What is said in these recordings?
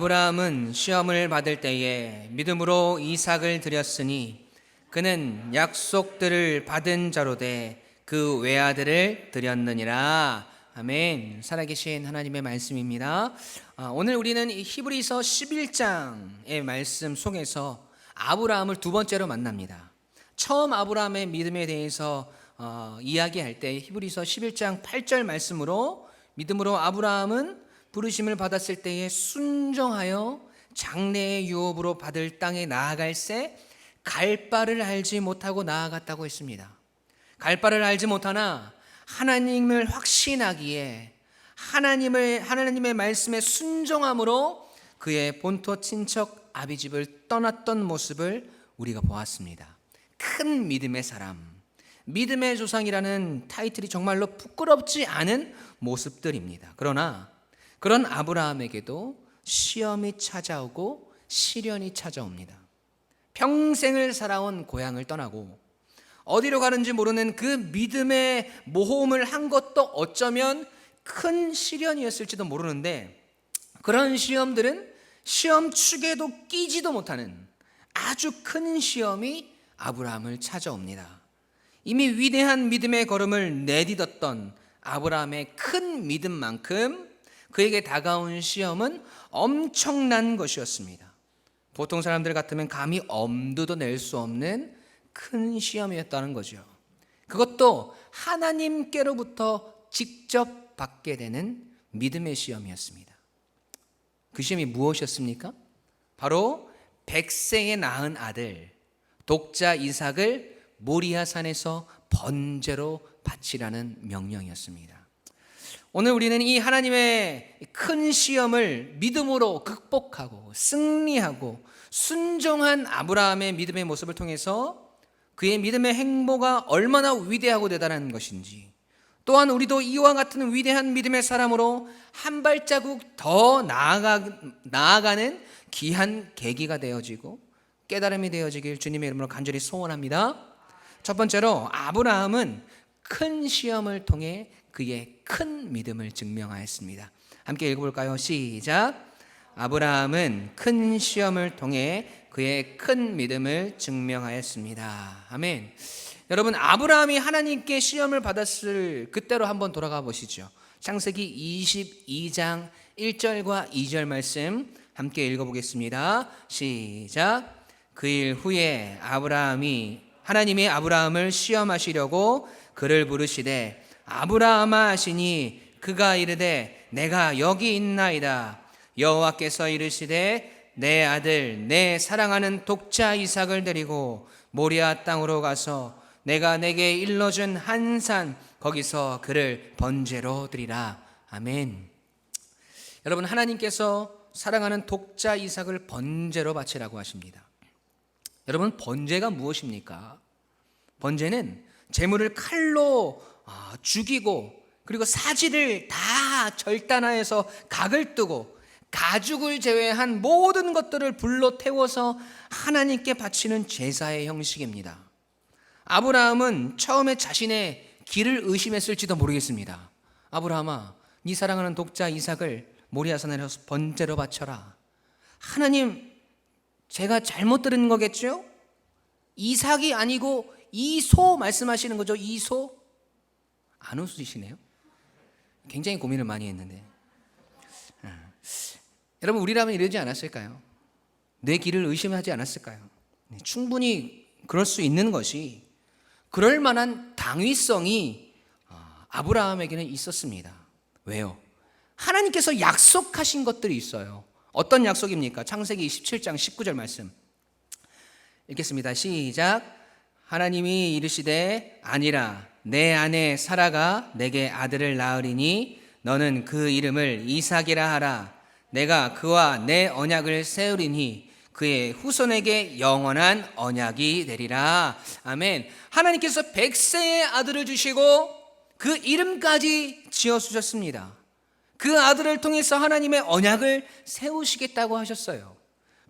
아브라함은 시험을 받을 때에 믿음으로 이삭을 드렸으니 그는 약속들을 받은 자로 돼 그 외아들을 드렸느니라. 아멘. 살아계신 하나님의 말씀입니다. 오늘 우리는 이 히브리서 11장의 말씀 속에서 아브라함을 두 번째로 만납니다. 처음 아브라함의 믿음에 대해서 이야기할 때 히브리서 11장 8절 말씀으로 믿음으로 아브라함은 부르심을 받았을 때에 순종하여 장래의 유업으로 받을 땅에 나아갈새 갈 바를 알지 못하고 나아갔다고 했습니다. 갈 바를 알지 못하나 하나님을 확신하기에 하나님의 말씀에 순종함으로 그의 본토 친척 아비집을 떠났던 모습을 우리가 보았습니다. 큰 믿음의 사람, 믿음의 조상이라는 타이틀이 정말로 부끄럽지 않은 모습들입니다. 그러나 그런 아브라함에게도 시험이 찾아오고 시련이 찾아옵니다. 평생을 살아온 고향을 떠나고 어디로 가는지 모르는 그 믿음의 모험을 한 것도 어쩌면 큰 시련이었을지도 모르는데, 그런 시험들은 시험 축에도 끼지도 못하는 아주 큰 시험이 아브라함을 찾아옵니다. 이미 위대한 믿음의 걸음을 내딛었던 아브라함의 큰 믿음만큼 그에게 다가온 시험은 엄청난 것이었습니다. 보통 사람들 같으면 감히 엄두도 낼 수 없는 큰 시험이었다는 거죠. 그것도 하나님께로부터 직접 받게 되는 믿음의 시험이었습니다. 그 시험이 무엇이었습니까? 바로 100세에 낳은 아들 독자 이삭을 모리아산에서 번제로 바치라는 명령이었습니다. 오늘 우리는 이 하나님의 큰 시험을 믿음으로 극복하고 승리하고 순종한 아브라함의 믿음의 모습을 통해서 그의 믿음의 행보가 얼마나 위대하고 대단한 것인지, 또한 우리도 이와 같은 위대한 믿음의 사람으로 한 발자국 더 나아가는 귀한 계기가 되어지고 깨달음이 되어지길 주님의 이름으로 간절히 소원합니다. 첫 번째로 아브라함은 큰 시험을 통해 그의 큰 믿음을 증명하였습니다. 함께 읽어볼까요? 시작. 아브라함은 큰 시험을 통해 그의 큰 믿음을 증명하였습니다. 아멘. 여러분, 아브라함이 하나님께 시험을 받았을 그때로 한번 돌아가 보시죠. 창세기 22장 1절과 2절 말씀 함께 읽어보겠습니다. 시작. 그 일 후에 하나님이 아브라함을 시험하시려고 그를 부르시되 아브라함아 하시니 그가 이르되 내가 여기 있나이다. 여호와께서 이르시되 내 아들 내 사랑하는 독자 이삭을 데리고 모리아 땅으로 가서 내가 내게 일러준 한 산 거기서 그를 번제로 드리라. 아멘. 여러분, 하나님께서 사랑하는 독자 이삭을 번제로 바치라고 하십니다. 여러분, 번제가 무엇입니까? 번제는 제물을 칼로 죽이고 그리고 사지를 다 절단하여서 각을 뜨고 가죽을 제외한 모든 것들을 불로 태워서 하나님께 바치는 제사의 형식입니다. 아브라함은 처음에 자신의 길을 의심했을지도 모르겠습니다. 아브라함아, 네 사랑하는 독자 이삭을 모리아산에 가서 번제로 바쳐라. 하나님, 제가 잘못 들은 거겠죠? 이삭이 아니고 이소 말씀하시는 거죠? 이소? 안 웃으시네요. 굉장히 고민을 많이 했는데. 여러분, 우리라면 이러지 않았을까요? 내 길을 의심하지 않았을까요? 충분히 그럴 수 있는 것이, 그럴 만한 당위성이 아브라함에게는 있었습니다. 왜요? 하나님께서 약속하신 것들이 있어요. 어떤 약속입니까? 창세기 27장 19절 말씀 읽겠습니다. 시작. 하나님이 이르시되 아니라 내 아내 사라가 내게 아들을 낳으리니 너는 그 이름을 이삭이라 하라. 내가 그와 내 언약을 세우리니 그의 후손에게 영원한 언약이 되리라. 아멘. 하나님께서 100세의 아들을 주시고 그 이름까지 지어주셨습니다. 그 아들을 통해서 하나님의 언약을 세우시겠다고 하셨어요.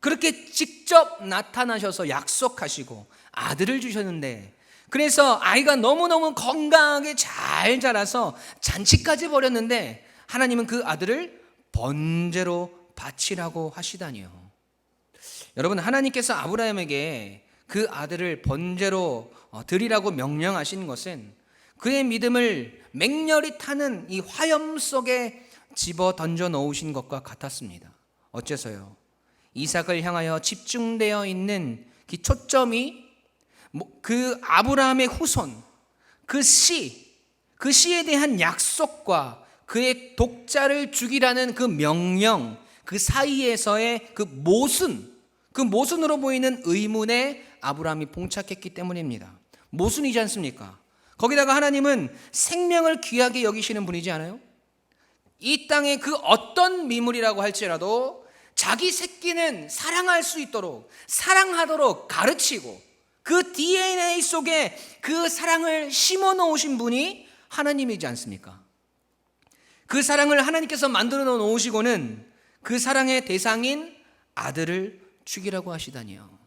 그렇게 직접 나타나셔서 약속하시고 아들을 주셨는데, 그래서 아이가 너무너무 건강하게 잘 자라서 잔치까지 벌였는데 하나님은 그 아들을 번제로 바치라고 하시다니요. 여러분, 하나님께서 아브라함에게 그 아들을 번제로 드리라고 명령하신 것은 그의 믿음을 맹렬히 타는 이 화염 속에 집어 던져 놓으신 것과 같았습니다. 어째서요? 이삭을 향하여 집중되어 있는 그 초점이 그 아브라함의 후손, 그 씨에 대한 약속과 그의 독자를 죽이라는 그 명령, 그 사이에서의 그 모순으로 보이는 의문에 아브라함이 봉착했기 때문입니다. 모순이지 않습니까? 거기다가 하나님은 생명을 귀하게 여기시는 분이지 않아요? 이 땅의 그 어떤 미물이라고 할지라도 자기 새끼는 사랑할 수 있도록, 사랑하도록 가르치고 그 DNA 속에 그 사랑을 심어 놓으신 분이 하나님이지 않습니까? 그 사랑을 하나님께서 만들어 놓으시고는 그 사랑의 대상인 아들을 죽이라고 하시다니요.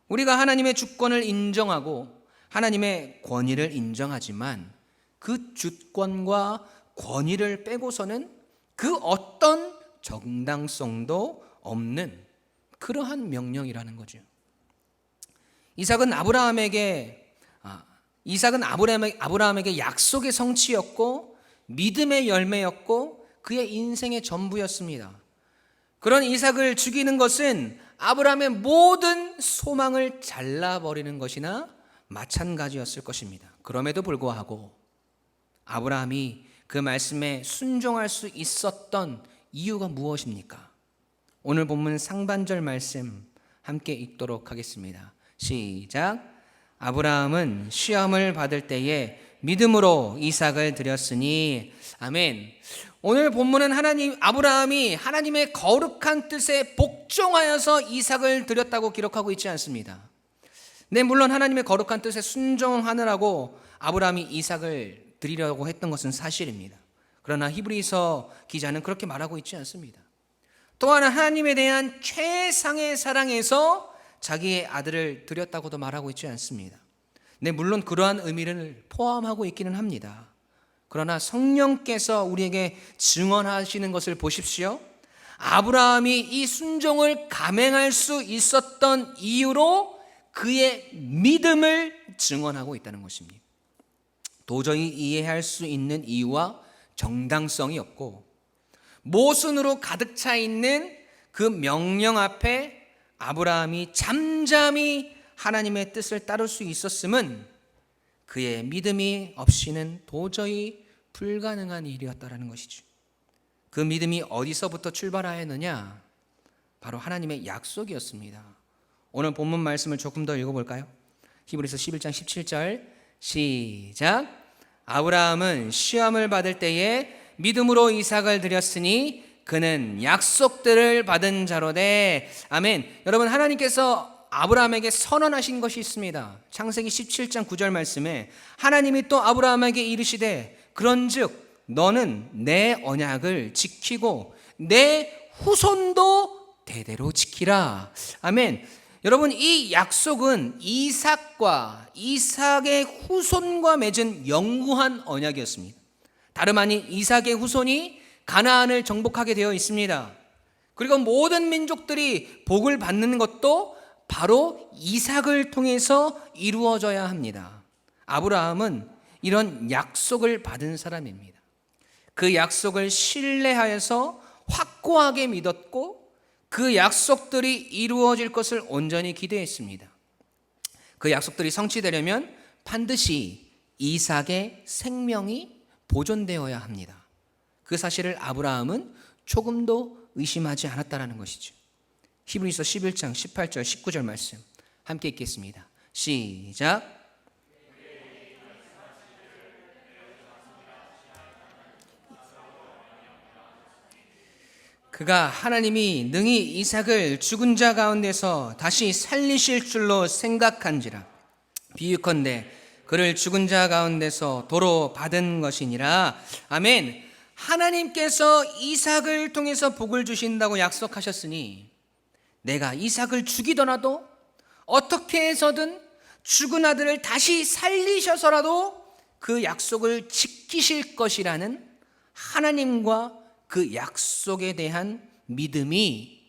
우리가 하나님의 주권을 인정하고 하나님의 권위를 인정하지만 그 주권과 권위를 빼고서는 그 어떤 정당성도 없는 그러한 명령이라는 거죠. 이삭은 아브라함에게 약속의 성취였고 믿음의 열매였고 그의 인생의 전부였습니다. 그런 이삭을 죽이는 것은 아브라함의 모든 소망을 잘라버리는 것이나 마찬가지였을 것입니다. 그럼에도 불구하고 아브라함이 그 말씀에 순종할 수 있었던 이유가 무엇입니까? 오늘 본문 상반절 말씀 함께 읽도록 하겠습니다. 시작. 아브라함은 시험을 받을 때에 믿음으로 이삭을 드렸으니. 아멘. 오늘 본문은 아브라함이 하나님의 거룩한 뜻에 복종하여서 이삭을 드렸다고 기록하고 있지 않습니다. 네, 물론 하나님의 거룩한 뜻에 순종하느라고 아브라함이 이삭을 드리려고 했던 것은 사실입니다. 그러나 히브리서 기자는 그렇게 말하고 있지 않습니다. 또한 하나님에 대한 최상의 사랑에서 자기의 아들을 드렸다고도 말하고 있지 않습니다. 네, 물론 그러한 의미를 포함하고 있기는 합니다. 그러나 성령께서 우리에게 증언하시는 것을 보십시오. 아브라함이 이 순종을 감행할 수 있었던 이유로 그의 믿음을 증언하고 있다는 것입니다. 도저히 이해할 수 있는 이유와 정당성이 없고 모순으로 가득 차 있는 그 명령 앞에 아브라함이 잠잠히 하나님의 뜻을 따를 수 있었음은 그의 믿음이 없이는 도저히 불가능한 일이었다라는 것이죠. 그 믿음이 어디서부터 출발하였느냐? 바로 하나님의 약속이었습니다. 오늘 본문 말씀을 조금 더 읽어볼까요? 히브리서 11장 17절 시작. 아브라함은 시험을 받을 때에 믿음으로 이삭을 드렸으니 그는 약속들을 받은 자로되. 아멘. 여러분, 하나님께서 아브라함에게 선언하신 것이 있습니다. 창세기 17장 9절 말씀에 하나님이 또 아브라함에게 이르시되 그런즉 너는 내 언약을 지키고 내 후손도 대대로 지키라. 아멘. 여러분, 이 약속은 이삭의 후손과 맺은 영구한 언약이었습니다. 다름 아닌 이삭의 후손이 가나안을 정복하게 되어 있습니다. 그리고 모든 민족들이 복을 받는 것도 바로 이삭을 통해서 이루어져야 합니다. 아브라함은 이런 약속을 받은 사람입니다. 그 약속을 신뢰하여서 확고하게 믿었고 그 약속들이 이루어질 것을 온전히 기대했습니다. 그 약속들이 성취되려면 반드시 이삭의 생명이 보존되어야 합니다. 그 사실을 아브라함은 조금도 의심하지 않았다는 것이죠. 히브리서 11장 18절 19절 말씀 함께 읽겠습니다. 시작. 그가 하나님이 능히 이삭을 죽은 자 가운데서 다시 살리실 줄로 생각한지라. 비유컨대 그를 죽은 자 가운데서 도로 받은 것이니라. 아멘. 하나님께서 이삭을 통해서 복을 주신다고 약속하셨으니 내가 이삭을 죽이더라도 어떻게 해서든 죽은 아들을 다시 살리셔서라도 그 약속을 지키실 것이라는 하나님과 그 약속에 대한 믿음이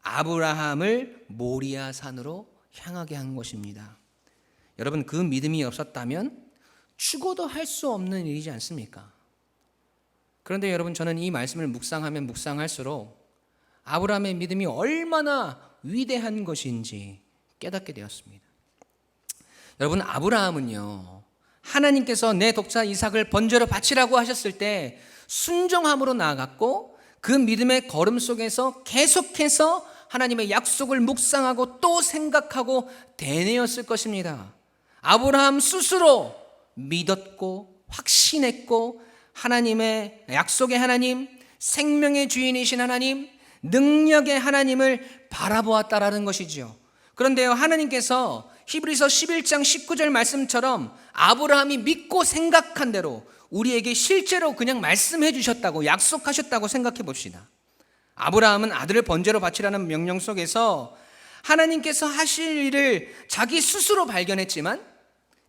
아브라함을 모리아 산으로 향하게 한 것입니다. 여러분, 그 믿음이 없었다면 죽어도 할 수 없는 일이지 않습니까? 그런데 여러분, 저는 이 말씀을 묵상하면 묵상할수록 아브라함의 믿음이 얼마나 위대한 것인지 깨닫게 되었습니다. 여러분, 아브라함은요, 하나님께서 내 독자 이삭을 번제로 바치라고 하셨을 때 순종함으로 나아갔고, 그 믿음의 걸음 속에서 계속해서 하나님의 약속을 묵상하고 또 생각하고 되뇌었을 것입니다. 아브라함 스스로 믿었고 확신했고, 하나님의 약속의 하나님, 생명의 주인이신 하나님, 능력의 하나님을 바라보았다라는 것이죠. 그런데요, 하나님께서 히브리서 11장 19절 말씀처럼 아브라함이 믿고 생각한 대로 우리에게 실제로 그냥 말씀해 주셨다고, 약속하셨다고 생각해 봅시다. 아브라함은 아들을 번제로 바치라는 명령 속에서 하나님께서 하실 일을 자기 스스로 발견했지만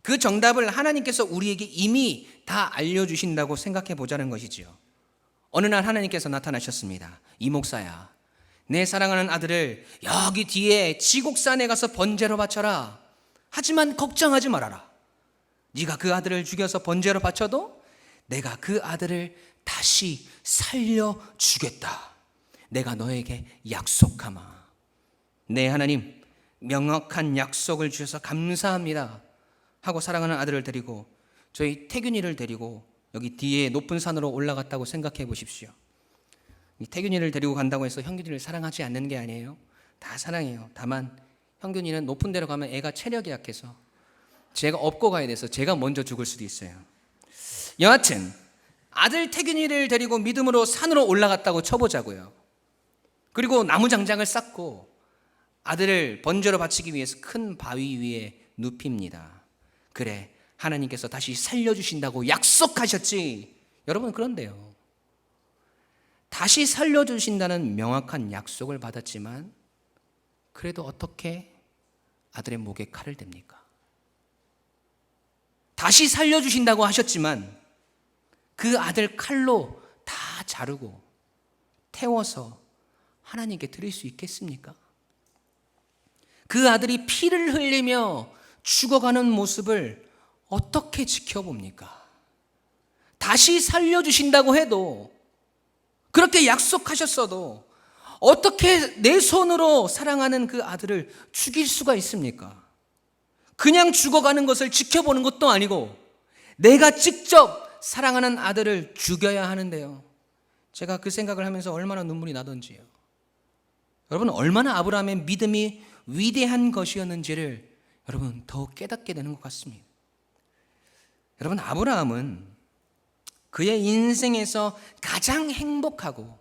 그 정답을 하나님께서 우리에게 이미 다 알려주신다고 생각해 보자는 것이지요. 어느 날 하나님께서 나타나셨습니다. 이 목사야, 내 사랑하는 아들을 여기 뒤에 지곡산에 가서 번제로 바쳐라. 하지만 걱정하지 말아라. 네가 그 아들을 죽여서 번제로 바쳐도 내가 그 아들을 다시 살려주겠다. 내가 너에게 약속하마. 네, 하나님, 명확한 약속을 주셔서 감사합니다 하고 사랑하는 아들을 데리고, 저희 태균이를 데리고 여기 뒤에 높은 산으로 올라갔다고 생각해 보십시오. 이 태균이를 데리고 간다고 해서 형균이를 사랑하지 않는 게 아니에요. 다 사랑해요. 다만 형균이는 높은 데로 가면 애가 체력이 약해서 제가 업고 가야 돼서 제가 먼저 죽을 수도 있어요. 여하튼 아들 태균이를 데리고 믿음으로 산으로 올라갔다고 쳐보자고요. 그리고 나무 장작을 쌓고 아들을 번제로 바치기 위해서 큰 바위 위에 눕힙니다. 그래, 하나님께서 다시 살려주신다고 약속하셨지. 여러분, 그런데요, 다시 살려주신다는 명확한 약속을 받았지만 그래도 어떻게 아들의 목에 칼을 댑니까? 다시 살려주신다고 하셨지만 그 아들 칼로 다 자르고 태워서 하나님께 드릴 수 있겠습니까? 그 아들이 피를 흘리며 죽어가는 모습을 어떻게 지켜봅니까? 다시 살려주신다고 해도, 그렇게 약속하셨어도 어떻게 내 손으로 사랑하는 그 아들을 죽일 수가 있습니까? 그냥 죽어가는 것을 지켜보는 것도 아니고 내가 직접 사랑하는 아들을 죽여야 하는데요. 제가 그 생각을 하면서 얼마나 눈물이 나던지요. 여러분, 얼마나 아브라함의 믿음이 위대한 것이었는지를 여러분 더욱 깨닫게 되는 것 같습니다. 여러분, 아브라함은 그의 인생에서 가장 행복하고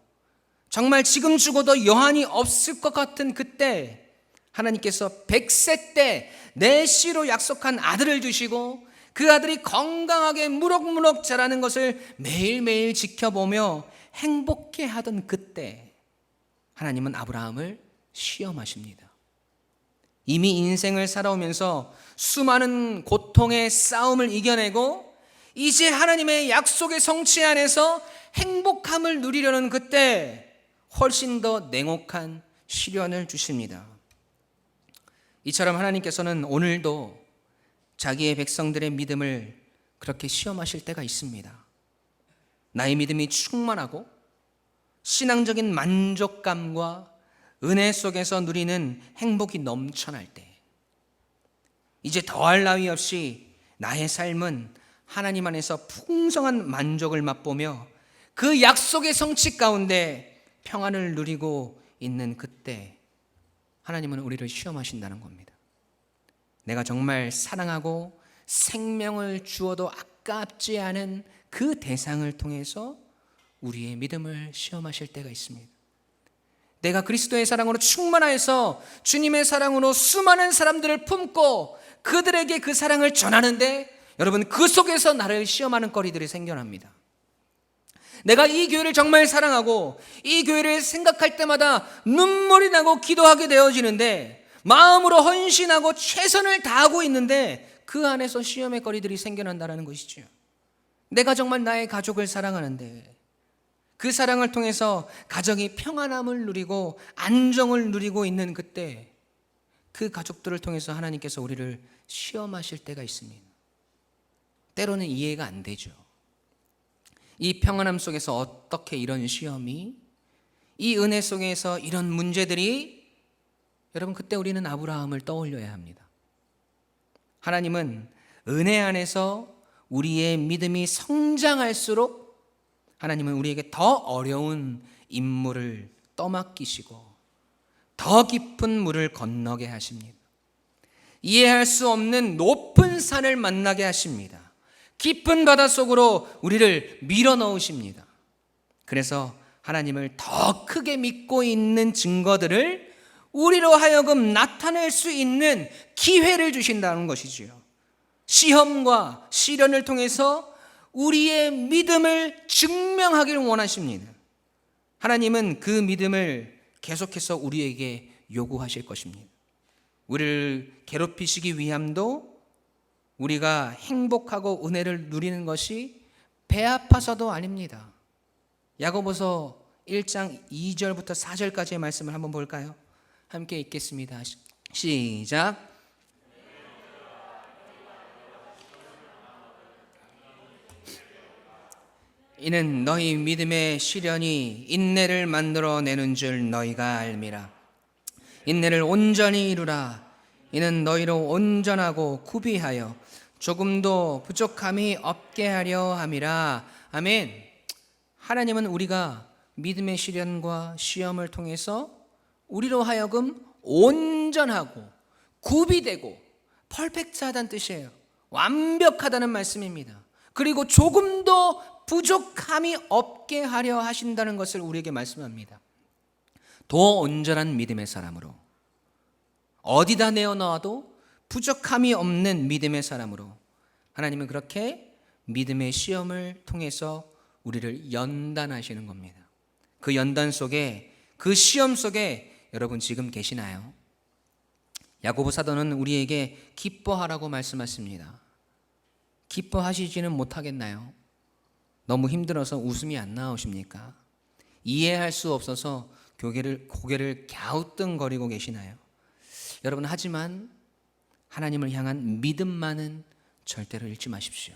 정말 지금 죽어도 여한이 없을 것 같은 그때 하나님께서 100세 때 내 씨로 약속한 아들을 주시고 그 아들이 건강하게 무럭무럭 자라는 것을 매일매일 지켜보며 행복해 하던 그때 하나님은 아브라함을 시험하십니다. 이미 인생을 살아오면서 수많은 고통의 싸움을 이겨내고 이제 하나님의 약속의 성취 안에서 행복함을 누리려는 그때 훨씬 더 냉혹한 시련을 주십니다. 이처럼 하나님께서는 오늘도 자기의 백성들의 믿음을 그렇게 시험하실 때가 있습니다. 나의 믿음이 충만하고 신앙적인 만족감과 은혜 속에서 누리는 행복이 넘쳐날 때, 이제 더할 나위 없이 나의 삶은 하나님 안에서 풍성한 만족을 맛보며 그 약속의 성취 가운데 평안을 누리고 있는 그때 하나님은 우리를 시험하신다는 겁니다. 내가 정말 사랑하고 생명을 주어도 아깝지 않은 그 대상을 통해서 우리의 믿음을 시험하실 때가 있습니다. 내가 그리스도의 사랑으로 충만하여서 주님의 사랑으로 수많은 사람들을 품고 그들에게 그 사랑을 전하는데, 여러분, 그 속에서 나를 시험하는 거리들이 생겨납니다. 내가 이 교회를 정말 사랑하고 이 교회를 생각할 때마다 눈물이 나고 기도하게 되어지는데, 마음으로 헌신하고 최선을 다하고 있는데 그 안에서 시험의 거리들이 생겨난다는 것이죠. 내가 정말 나의 가족을 사랑하는데 그 사랑을 통해서 가정이 평안함을 누리고 안정을 누리고 있는 그때 그 가족들을 통해서 하나님께서 우리를 시험하실 때가 있습니다. 때로는 이해가 안 되죠. 이 평안함 속에서 어떻게 이런 시험이, 이 은혜 속에서 이런 문제들이, 여러분 그때 우리는 아브라함을 떠올려야 합니다. 하나님은 은혜 안에서 우리의 믿음이 성장할수록 하나님은 우리에게 더 어려운 임무를 떠맡기시고 더 깊은 물을 건너게 하십니다. 이해할 수 없는 높은 산을 만나게 하십니다. 깊은 바다 속으로 우리를 밀어넣으십니다. 그래서 하나님을 더 크게 믿고 있는 증거들을 우리로 하여금 나타낼 수 있는 기회를 주신다는 것이지요. 시험과 시련을 통해서 우리의 믿음을 증명하길 원하십니다. 하나님은 그 믿음을 계속해서 우리에게 요구하실 것입니다. 우리를 괴롭히시기 위함도 우리가 행복하고 은혜를 누리는 것이 배 아파서도 아닙니다. 야고보서 1장 2절부터 4절까지의 말씀을 한번 볼까요? 함께 읽겠습니다. 시작. 이는 너희 믿음의 시련이 인내를 만들어내는 줄 너희가 알미라. 인내를 온전히 이루라. 이는 너희로 온전하고 구비하여 조금도 부족함이 없게 하려 함이라. 아멘. 하나님은 우리가 믿음의 시련과 시험을 통해서 우리로 하여금 온전하고 구비되고 퍼펙트하다는 뜻이에요. 완벽하다는 말씀입니다. 그리고 조금도 부족함이 없게 하려 하신다는 것을 우리에게 말씀합니다. 더 온전한 믿음의 사람으로, 어디다 내어놓아도 부족함이 없는 믿음의 사람으로 하나님은 그렇게 믿음의 시험을 통해서 우리를 연단하시는 겁니다. 그 연단 속에, 그 시험 속에 여러분 지금 계시나요? 야고보 사도는 우리에게 기뻐하라고 말씀하십니다. 기뻐하시지는 못하겠나요? 너무 힘들어서 웃음이 안 나오십니까? 이해할 수 없어서 고개를 갸우뚱거리고 계시나요? 여러분, 하지만 하나님을 향한 믿음만은 절대로 잃지 마십시오.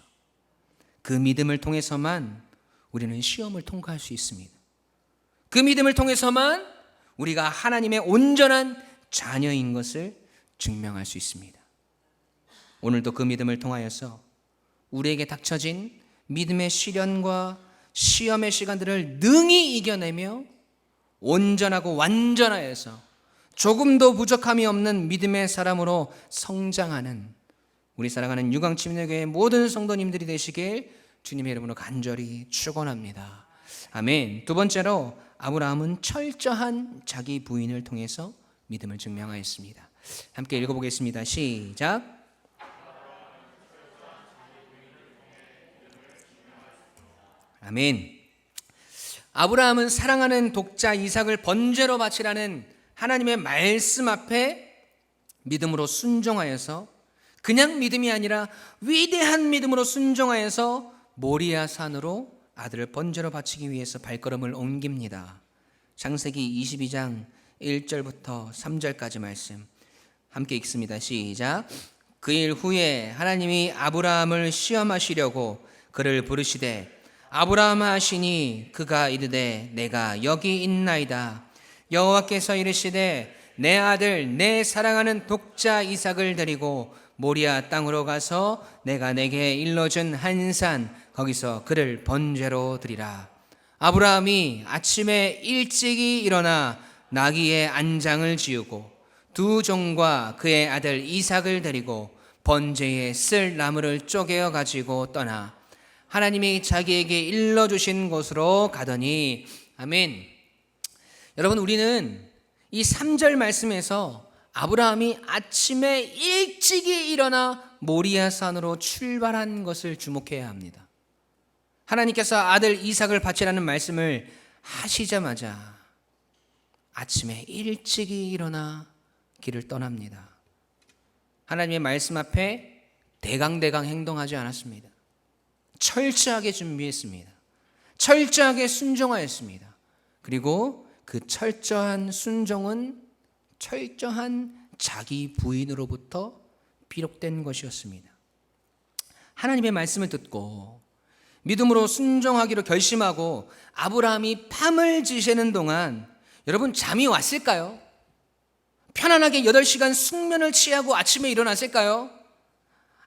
그 믿음을 통해서만 우리는 시험을 통과할 수 있습니다. 그 믿음을 통해서만 우리가 하나님의 온전한 자녀인 것을 증명할 수 있습니다. 오늘도 그 믿음을 통하여서 우리에게 닥쳐진 믿음의 시련과 시험의 시간들을 능히 이겨내며 온전하고 완전하여서 조금도 부족함이 없는 믿음의 사람으로 성장하는 우리 사랑하는 유광침례교회 모든 성도님들이 되시길 주님의 이름으로 간절히 축원합니다. 아멘. 두 번째로 아브라함은 철저한 자기 부인을 통해서 믿음을 증명하였습니다. 함께 읽어보겠습니다. 시작. 아멘. 아브라함은 사랑하는 독자 이삭을 번제로 바치라는 하나님의 말씀 앞에 믿음으로 순종하여서, 그냥 믿음이 아니라 위대한 믿음으로 순종하여서 모리아 산으로 아들을 번제로 바치기 위해서 발걸음을 옮깁니다. 창세기 22장 1절부터 3절까지 말씀 함께 읽습니다. 시작. 그 일 후에 하나님이 아브라함을 시험하시려고 그를 부르시되 아브라함 하시니 그가 이르되 내가 여기 있나이다. 여호와께서 이르시되 내 아들 내 사랑하는 독자 이삭을 데리고 모리아 땅으로 가서 내가 내게 일러준 한 산 거기서 그를 번제로 드리라. 아브라함이 아침에 일찍이 일어나 나귀의 안장을 지우고 두 종과 그의 아들 이삭을 데리고 번제에 쓸 나무를 쪼개어 가지고 떠나 하나님이 자기에게 일러주신 곳으로 가더니. 아멘. 여러분, 우리는 이 3절 말씀에서 아브라함이 아침에 일찍이 일어나 모리아 산으로 출발한 것을 주목해야 합니다. 하나님께서 아들 이삭을 바치라는 말씀을 하시자마자 아침에 일찍이 일어나 길을 떠납니다. 하나님의 말씀 앞에 대강대강 행동하지 않았습니다. 철저하게 준비했습니다. 철저하게 순종하였습니다. 그리고 그 철저한 순종은 철저한 자기 부인으로부터 비롯된 것이었습니다. 하나님의 말씀을 듣고 믿음으로 순종하기로 결심하고 아브라함이 밤을 지새는 동안 여러분 잠이 왔을까요? 편안하게 8시간 숙면을 취하고 아침에 일어났을까요?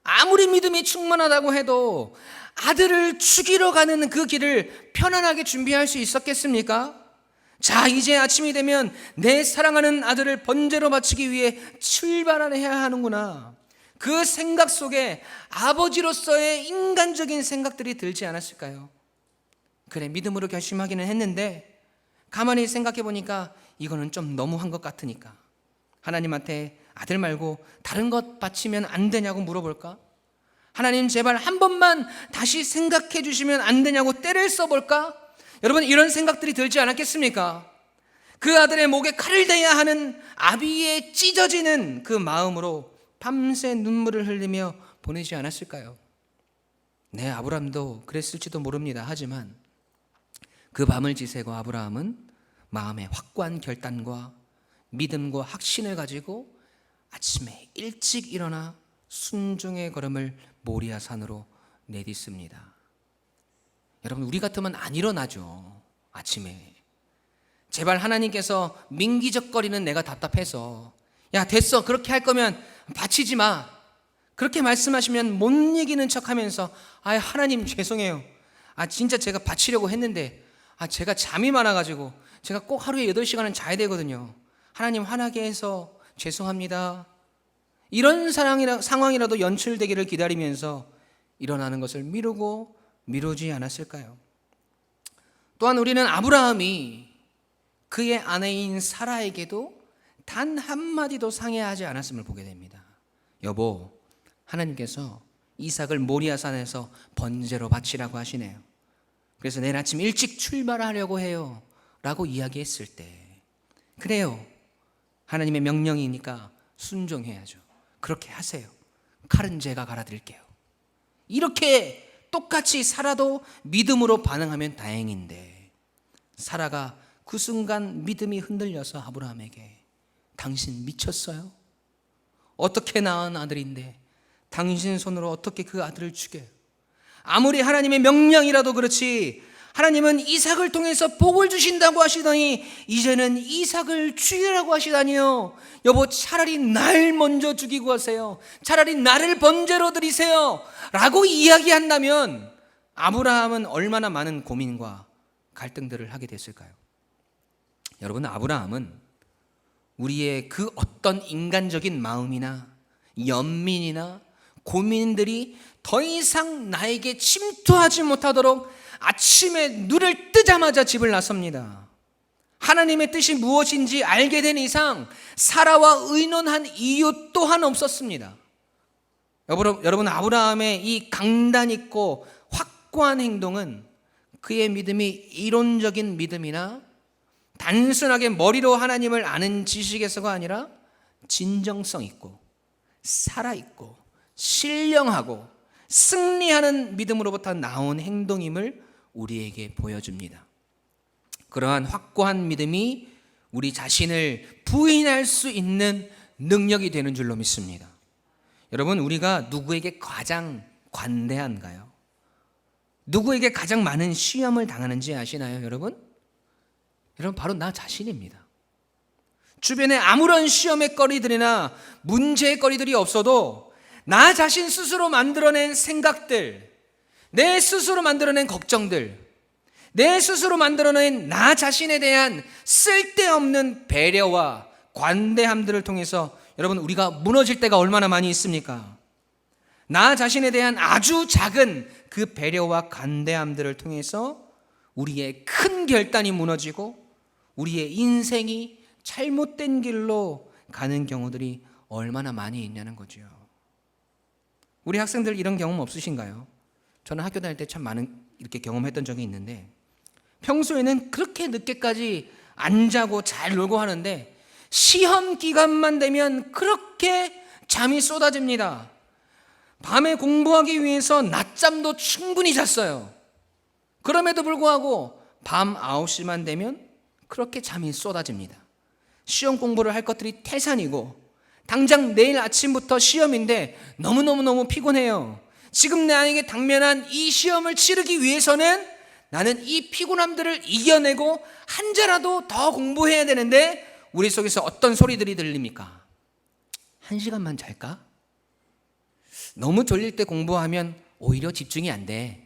아무리 믿음이 충만하다고 해도 아들을 죽이러 가는 그 길을 편안하게 준비할 수 있었겠습니까? 자, 이제 아침이 되면 내 사랑하는 아들을 번제로 바치기 위해 출발해야 하는구나. 그 생각 속에 아버지로서의 인간적인 생각들이 들지 않았을까요? 그래, 믿음으로 결심하기는 했는데 가만히 생각해 보니까 이거는 좀 너무한 것 같으니까 하나님한테 아들 말고 다른 것 바치면 안 되냐고 물어볼까? 하나님 제발 한 번만 다시 생각해 주시면 안 되냐고 때를 써볼까? 여러분, 이런 생각들이 들지 않았겠습니까? 그 아들의 목에 칼을 대야 하는 아비의 찢어지는 그 마음으로 밤새 눈물을 흘리며 보내지 않았을까요? 네, 아브라함도 그랬을지도 모릅니다. 하지만 그 밤을 지새고 아브라함은 마음의 확고한 결단과 믿음과 확신을 가지고 아침에 일찍 일어나 순종의 걸음을 모리아 산으로 내딛습니다. 여러분, 우리 같으면 안 일어나죠. 아침에 제발 하나님께서 민기적거리는 내가 답답해서 야 됐어, 그렇게 할 거면 바치지 마, 그렇게 말씀하시면 못 이기는 척하면서 아 하나님 죄송해요, 진짜 제가 바치려고 했는데 제가 잠이 많아가지고 제가 꼭 하루에 8시간은 자야 되거든요, 하나님 화나게 해서 죄송합니다, 이런 상황이라도 연출되기를 기다리면서 일어나는 것을 미루지 않았을까요? 또한 우리는 아브라함이 그의 아내인 사라에게도 단 한마디도 상해하지 않았음을 보게 됩니다. 여보, 하나님께서 이삭을 모리아산에서 번제로 바치라고 하시네요. 그래서 내일 아침 일찍 출발하려고 해요 라고 이야기했을 때 그래요, 하나님의 명령이니까 순종해야죠, 그렇게 하세요, 칼은 제가 갈아드릴게요, 이렇게 똑같이 사라도 믿음으로 반응하면 다행인데 사라가 그 순간 믿음이 흔들려서 아브라함에게 당신 미쳤어요? 어떻게 낳은 아들인데 당신 손으로 어떻게 그 아들을 죽여요? 아무리 하나님의 명령이라도 그렇지 하나님은 이삭을 통해서 복을 주신다고 하시더니 이제는 이삭을 죽이라고 하시다니요. 여보, 차라리 날 먼저 죽이고 하세요, 차라리 나를 번제로 드리세요 라고 이야기한다면 아브라함은 얼마나 많은 고민과 갈등들을 하게 됐을까요? 여러분, 아브라함은 우리의 그 어떤 인간적인 마음이나 연민이나 고민들이 더 이상 나에게 침투하지 못하도록 아침에 눈을 뜨자마자 집을 나섭니다. 하나님의 뜻이 무엇인지 알게 된 이상 사라와 의논한 이유 또한 없었습니다. 여러분, 아브라함의 이 강단 있고 확고한 행동은 그의 믿음이 이론적인 믿음이나 단순하게 머리로 하나님을 아는 지식에서가 아니라 진정성 있고 살아있고 신령하고 승리하는 믿음으로부터 나온 행동임을 우리에게 보여줍니다. 그러한 확고한 믿음이 우리 자신을 부인할 수 있는 능력이 되는 줄로 믿습니다. 여러분, 우리가 누구에게 가장 관대한가요? 누구에게 가장 많은 시험을 당하는지 아시나요, 여러분? 여러분, 바로 나 자신입니다. 주변에 아무런 시험의 거리들이나 문제의 거리들이 없어도 나 자신 스스로 만들어낸 생각들, 내 스스로 만들어낸 걱정들, 내 스스로 만들어낸 나 자신에 대한 쓸데없는 배려와 관대함들을 통해서 여러분, 우리가 무너질 때가 얼마나 많이 있습니까? 나 자신에 대한 아주 작은 그 배려와 관대함들을 통해서 우리의 큰 결단이 무너지고 우리의 인생이 잘못된 길로 가는 경우들이 얼마나 많이 있냐는 거죠. 우리 학생들 이런 경험 없으신가요? 저는 학교 다닐 때 참 많은 이렇게 경험했던 적이 있는데 평소에는 그렇게 늦게까지 안 자고 잘 놀고 하는데 시험 기간만 되면 그렇게 잠이 쏟아집니다. 밤에 공부하기 위해서 낮잠도 충분히 잤어요. 그럼에도 불구하고 밤 9시만 되면 그렇게 잠이 쏟아집니다. 시험 공부를 할 것들이 태산이고 당장 내일 아침부터 시험인데 너무너무 피곤해요. 지금 나에게 당면한 이 시험을 치르기 위해서는 나는 이 피곤함들을 이겨내고 한 자라도 더 공부해야 되는데 우리 속에서 어떤 소리들이 들립니까? 1시간만 잘까? 너무 졸릴 때 공부하면 오히려 집중이 안 돼.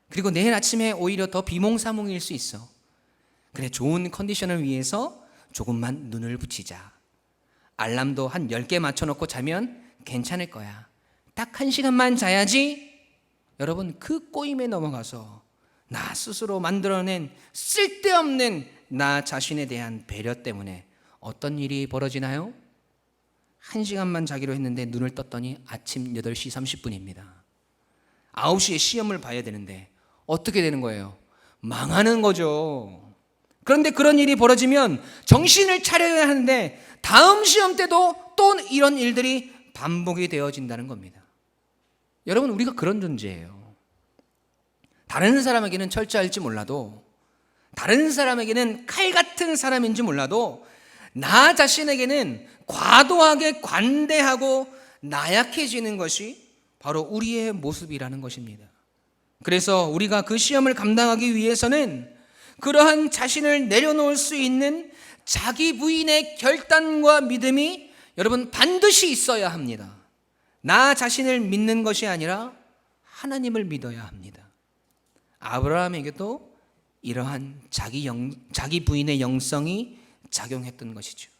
그리고 내일 아침에 오히려 더 비몽사몽일 수 있어. 그래, 좋은 컨디션을 위해서 조금만 눈을 붙이자. 알람도 한 10개 맞춰놓고 자면 괜찮을 거야. 딱 1시간만 자야지. 여러분, 그 꼬임에 넘어가서 나 스스로 만들어낸 쓸데없는 나 자신에 대한 배려 때문에 어떤 일이 벌어지나요? 1시간만 자기로 했는데 눈을 떴더니 아침 8시 30분입니다. 9시에 시험을 봐야 되는데 어떻게 되는 거예요? 망하는 거죠. 그런데 그런 일이 벌어지면 정신을 차려야 하는데 다음 시험 때도 또 이런 일들이 반복이 되어진다는 겁니다. 여러분, 우리가 그런 존재예요. 다른 사람에게는 철저할지 몰라도, 다른 사람에게는 칼 같은 사람인지 몰라도 나 자신에게는 과도하게 관대하고 나약해지는 것이 바로 우리의 모습이라는 것입니다. 그래서 우리가 그 시험을 감당하기 위해서는 그러한 자신을 내려놓을 수 있는 자기 부인의 결단과 믿음이 여러분 반드시 있어야 합니다. 나 자신을 믿는 것이 아니라 하나님을 믿어야 합니다. 아브라함에게도 이러한 자기 부인의 영성이 작용했던 것이죠.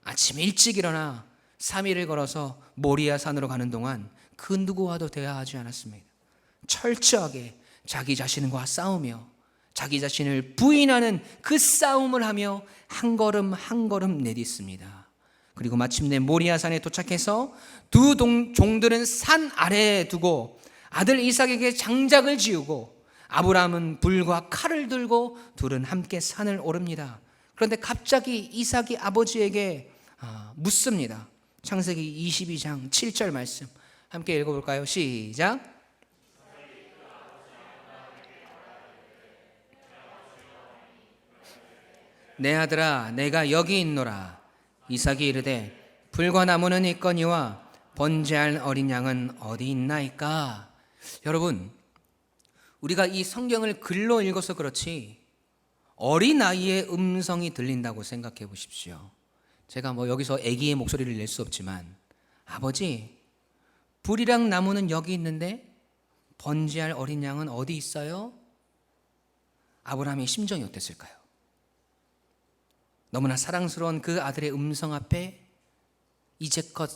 아침 일찍 일어나 3일을 걸어서 모리아 산으로 가는 동안 그 누구와도 대화하지 않았습니다. 철저하게 자기 자신과 싸우며 자기 자신을 부인하는 그 싸움을 하며 한 걸음 한 걸음 내딛습니다. 그리고 마침내 모리아 산에 도착해서 두 종들은 산 아래에 두고 아들 이삭에게 장작을 지우고 아브라함은 불과 칼을 들고 둘은 함께 산을 오릅니다. 그런데 갑자기 이삭이 아버지에게 묻습니다. 창세기 22장 7절 말씀 함께 읽어볼까요? 시작. 내 아들아, 내가 여기 있노라. 이삭이 이르되 불과 나무는 있거니와 번제할 어린 양은 어디 있나이까? 여러분, 우리가 이 성경을 글로 읽어서 그렇지 어린 아이의 음성이 들린다고 생각해 보십시오. 제가 여기서 아기의 목소리를 낼 수 없지만, 아버지, 불이랑 나무는 여기 있는데 번제할 어린 양은 어디 있어요? 아브라함의 심정이 어땠을까요? 너무나 사랑스러운 그 아들의 음성 앞에 이제껏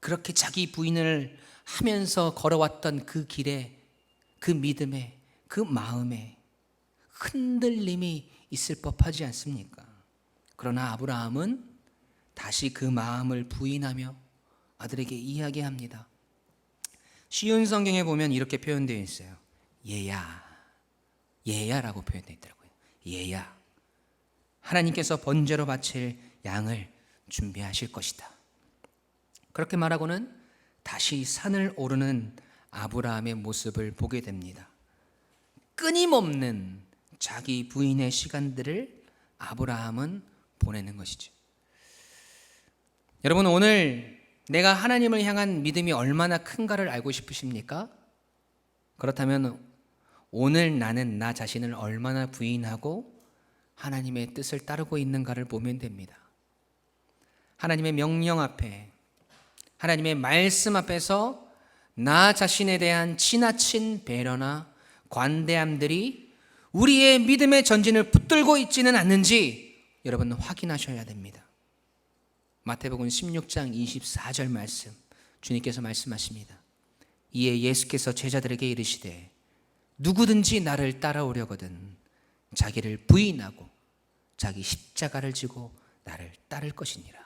그렇게 자기 부인을 하면서 걸어왔던 그 길에, 그 믿음에, 그 마음에 흔들림이 있을 법하지 않습니까? 그러나 아브라함은 다시 그 마음을 부인하며 아들에게 이야기합니다. 쉬운 성경에 보면 이렇게 표현되어 있어요. 얘야, 얘야라고 표현되어 있더라고요. 얘야, 하나님께서 번제로 바칠 양을 준비하실 것이다. 그렇게 말하고는 다시 산을 오르는 아브라함의 모습을 보게 됩니다. 끊임없는 자기 부인의 시간들을 아브라함은 보내는 것이죠. 여러분, 오늘 내가 하나님을 향한 믿음이 얼마나 큰가를 알고 싶으십니까? 그렇다면 오늘 나는 나 자신을 얼마나 부인하고 하나님의 뜻을 따르고 있는가를 보면 됩니다. 하나님의 명령 앞에, 하나님의 말씀 앞에서 나 자신에 대한 지나친 배려나 관대함들이 우리의 믿음의 전진을 붙들고 있지는 않는지 여러분 확인하셔야 됩니다. 마태복음 16장 24절 말씀, 주님께서 말씀하십니다. 이에 예수께서 제자들에게 이르시되 누구든지 나를 따라오려거든 자기를 부인하고 자기 십자가를 지고 나를 따를 것이니라.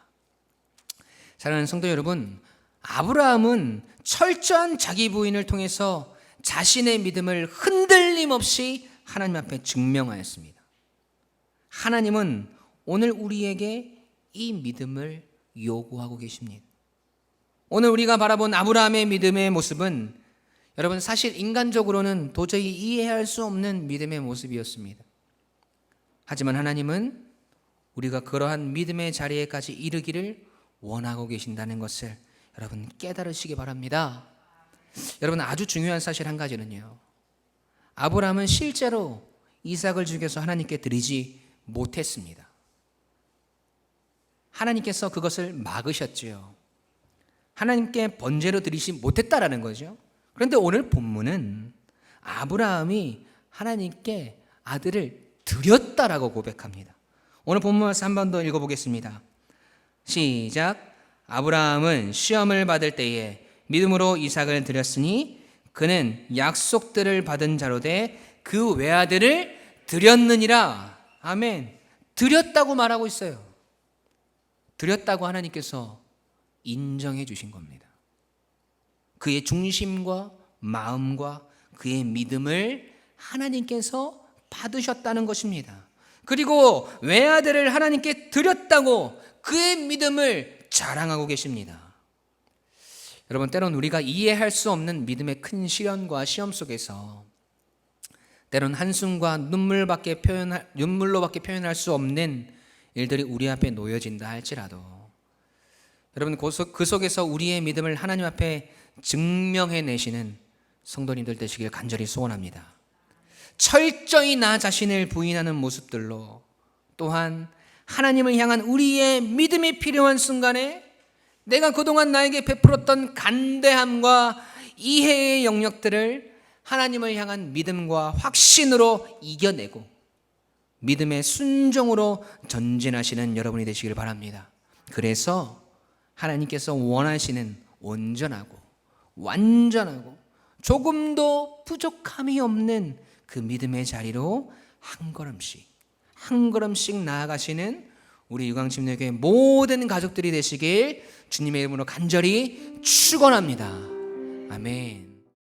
사랑하는 성도 여러분, 아브라함은 철저한 자기 부인을 통해서 자신의 믿음을 흔들림 없이 하나님 앞에 증명하였습니다. 하나님은 오늘 우리에게 이 믿음을 요구하고 계십니다. 오늘 우리가 바라본 아브라함의 믿음의 모습은 여러분, 사실 인간적으로는 도저히 이해할 수 없는 믿음의 모습이었습니다. 하지만 하나님은 우리가 그러한 믿음의 자리에까지 이르기를 원하고 계신다는 것을 여러분 깨달으시기 바랍니다. 여러분, 아주 중요한 사실 한 가지는요, 아브라함은 실제로 이삭을 죽여서 하나님께 드리지 못했습니다. 하나님께서 그것을 막으셨지요. 하나님께 번제로 드리지 못했다라는 거죠. 그런데 오늘 본문은 아브라함이 하나님께 아들을 드렸다라고 고백합니다. 오늘 본문 말씀 한 번 더 읽어보겠습니다. 시작. 아브라함은 시험을 받을 때에 믿음으로 이삭을 드렸으니 그는 약속들을 받은 자로 돼 그 외아들을 드렸느니라. 아멘. 드렸다고 말하고 있어요. 드렸다고 하나님께서 인정해 주신 겁니다. 그의 중심과 마음과 그의 믿음을 하나님께서 받으셨다는 것입니다. 그리고 외아들을 하나님께 드렸다고 그의 믿음을 자랑하고 계십니다. 여러분, 때론 우리가 이해할 수 없는 믿음의 큰 시련과 시험 속에서 때론 한숨과 눈물로밖에 표현할 수 없는 일들이 우리 앞에 놓여진다 할지라도 여러분, 그 속에서 우리의 믿음을 하나님 앞에 증명해내시는 성도님들 되시길 간절히 소원합니다. 철저히 나 자신을 부인하는 모습들로, 또한 하나님을 향한 우리의 믿음이 필요한 순간에 내가 그동안 나에게 베풀었던 간대함과 이해의 영역들을 하나님을 향한 믿음과 확신으로 이겨내고 믿음의 순종으로 전진하시는 여러분이 되시길 바랍니다. 그래서 하나님께서 원하시는 온전하고 완전하고 조금도 부족함이 없는 그 믿음의 자리로 한 걸음씩 나아가시는 우리 유광침례교회 모든 가족들이 되시길 주님의 이름으로 간절히 축원합니다. 아멘.